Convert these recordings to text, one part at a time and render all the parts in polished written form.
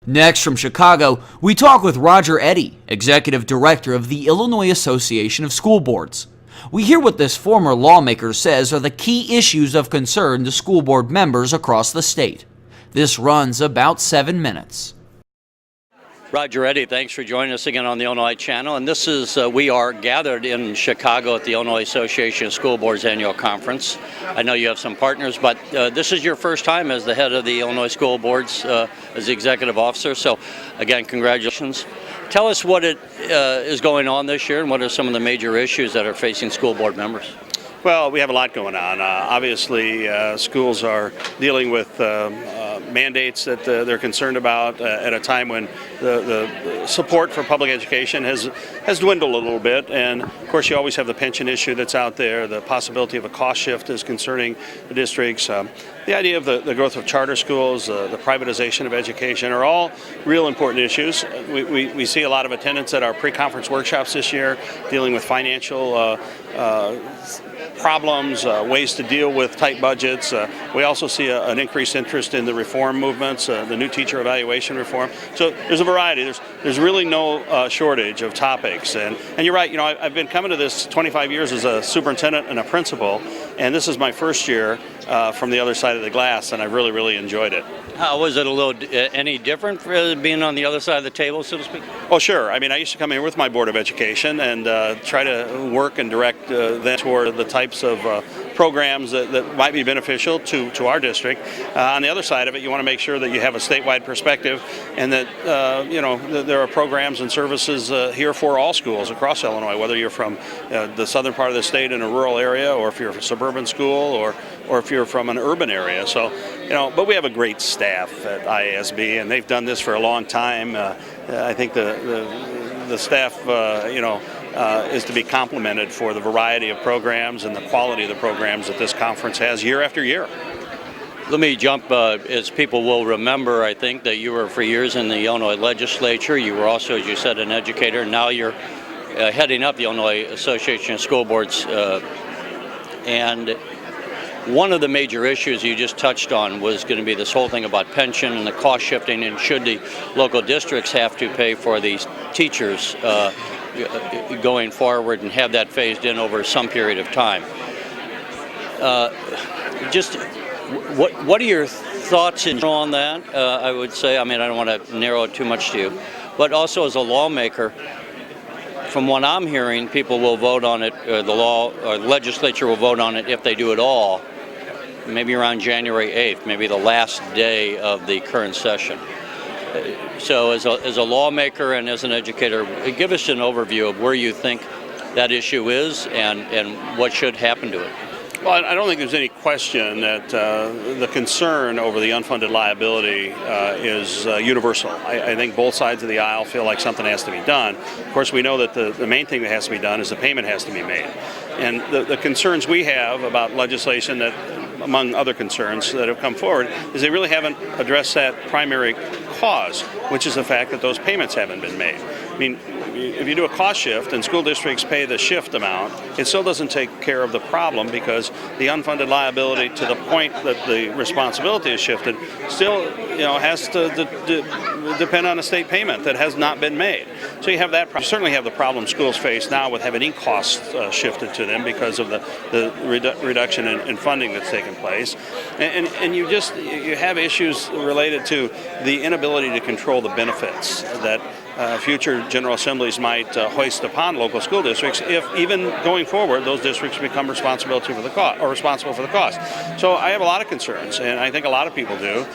Next from Chicago, we talk with Roger Eddy, Executive Director of the Illinois Association of School Boards. We hear what this former lawmaker says are the key issues of concern to school board members across the state. This runs about 7 minutes. Roger Eddy, thanks for joining us again on the Illinois Channel. And this is, we are gathered in Chicago at the Illinois Association of School Boards Annual Conference. I know you have some partners, but this is your first time as the head of the Illinois School Boards, as the executive officer. So again, congratulations. Tell us what is going on this year and what are some of the major issues that are facing school board members. Well, we have a lot going on. Obviously, schools are dealing with mandates that they're concerned about at a time when the support for public education has dwindled a little bit. And of course, you always have the pension issue that's out there. The possibility of a cost shift is concerning the districts. The idea of the growth of charter schools, the privatization of education are all real important issues. We see a lot of attendance at our pre-conference workshops this year, dealing with financial problems, ways to deal with tight budgets. We also see an increased interest in the reform movements, the new teacher evaluation reform. So there's a variety. There's really no shortage of topics. And you're right, you know, I've been coming to this 25 years as a superintendent and a principal, and this is my first year from the other side of the glass, and I've really enjoyed it. How was it any different for being on the other side of the table, so to speak? Well, sure. I mean, I used to come here with my Board of Education and try to work and direct them toward the types of programs that might be beneficial to our district. On the other side of it, you want to make sure that you have a statewide perspective and that, there are programs and services here for all schools across Illinois, whether you're from the southern part of the state in a rural area or if you're a suburban school or if you're from an urban area. So, but we have a great staff at IASB, and they've done this for a long time. I think the staff, is to be complimented for the variety of programs and the quality of the programs that this conference has year after year. Let me jump, as people will remember, I think, that you were for years in the Illinois legislature. You were also, as you said, an educator. Now you're heading up the Illinois Association of School Boards. And one of the major issues you just touched on was going to be this whole thing about pension and the cost shifting, and should the local districts have to pay for these teachers going forward and have that phased in over some period of time. What are your thoughts on that? I would say, I mean, I don't want to narrow it too much to you, but also as a lawmaker, from what I'm hearing, people will vote on it, the legislature will vote on it if they do it all, maybe around January 8th, maybe the last day of the current session. So as a lawmaker and as an educator, give us an overview of where you think that issue is and what should happen to it. Well, I don't think there's any question that the concern over the unfunded liability is universal. I think both sides of the aisle feel like something has to be done. Of course, we know that the main thing that has to be done is the payment has to be made. And the concerns we have about legislation that, among other concerns that have come forward, is they really haven't addressed that primary cause, which is the fact that those payments haven't been made. I mean, if you do a cost shift and school districts pay the shift amount, it still doesn't take care of the problem, because the unfunded liability, to the point that the responsibility is shifted, still has to depend on a state payment that has not been made. So you have that. You certainly have the problem schools face now with having any costs shifted to them because of the reduction in funding that's taken place, and you have issues related to the inability to control the benefits that future General Assemblies might hoist upon local school districts if, even going forward, those districts become responsible for the cost. So I have a lot of concerns, and I think a lot of people do.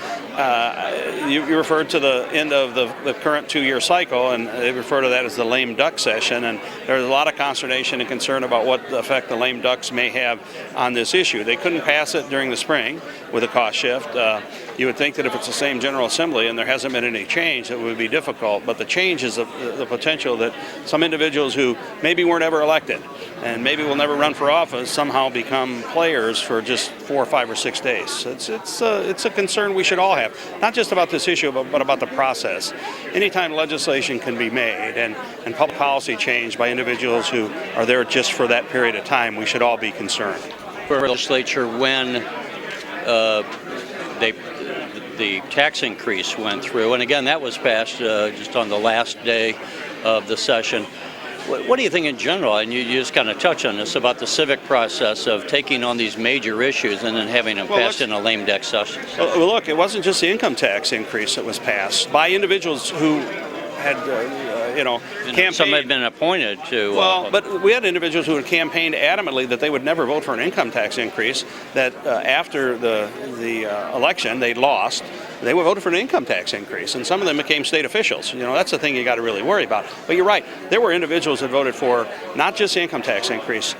You referred to the end of the current 2-year cycle, and they refer to that as the lame duck session, and there's a lot of consternation and concern about what effect the lame ducks may have on this issue. They couldn't pass it during the spring with a cost shift. You would think that if it's the same General Assembly and there hasn't been any change, it would be difficult, but the change is the potential that some individuals who maybe weren't ever elected and maybe will never run for office somehow become players for just 4 or 5 or 6 days. It's a concern we should all have, not just about this issue, but about the process. Anytime legislation can be made and public policy change by individuals who are there just for that period of time, we should all be concerned. For the legislature, when the tax increase went through. And again, that was passed just on the last day of the session. What do you think in general, and you just kind of touch on this, about the civic process of taking on these major issues and then having them passed in a lame duck session? Well, look, it wasn't just the income tax increase that was passed by individuals who had, campaigned. Some had been appointed to. Well, but we had individuals who had campaigned adamantly that they would never vote for an income tax increase, that after the election they lost. They would vote for an income tax increase, and some of them became state officials. That's the thing you got to really worry about. But you're right, there were individuals that voted for not just the income tax increase,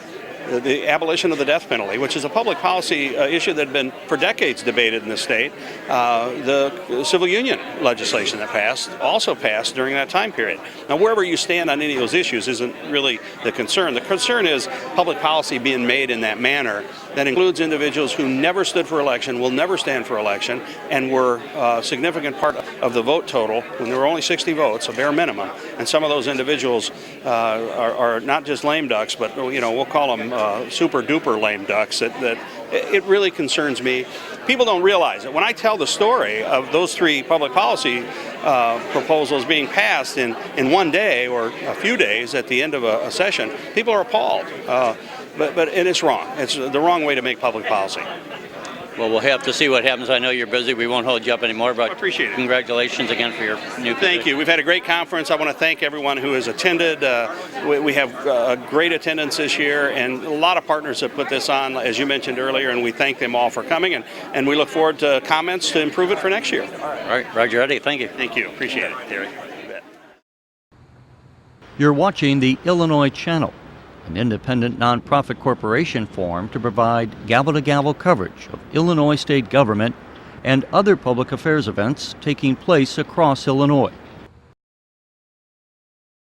the abolition of the death penalty, which is a public policy issue that had been for decades debated in the state. The civil union legislation that also passed during that time period. Now, wherever you stand on any of those issues isn't really the concern. The concern is public policy being made in that manner that includes individuals who never stood for election, will never stand for election, and were a significant part of the vote total when there were only 60 votes, a bare minimum. And some of those individuals are not just lame ducks, but we'll call them super duper lame ducks. That it really concerns me. People don't realize it. When I tell the story of those three public policy proposals being passed in one day or a few days at the end of a session, people are appalled. But it's wrong. It's the wrong way to make public policy. Well, we'll have to see what happens. I know you're busy. We won't hold you up anymore, but I appreciate it. Congratulations again for your new position. Thank you. We've had a great conference. I want to thank everyone who has attended. We have great attendance this year, and a lot of partners have put this on, as you mentioned earlier, and we thank them all for coming, and we look forward to comments to improve it for next year. All right, Roger Eddy, thank you. Thank you. Appreciate it, Terry. You bet. You're watching the Illinois Channel, an independent nonprofit corporation formed to provide gavel-to-gavel coverage of Illinois state government and other public affairs events taking place across Illinois.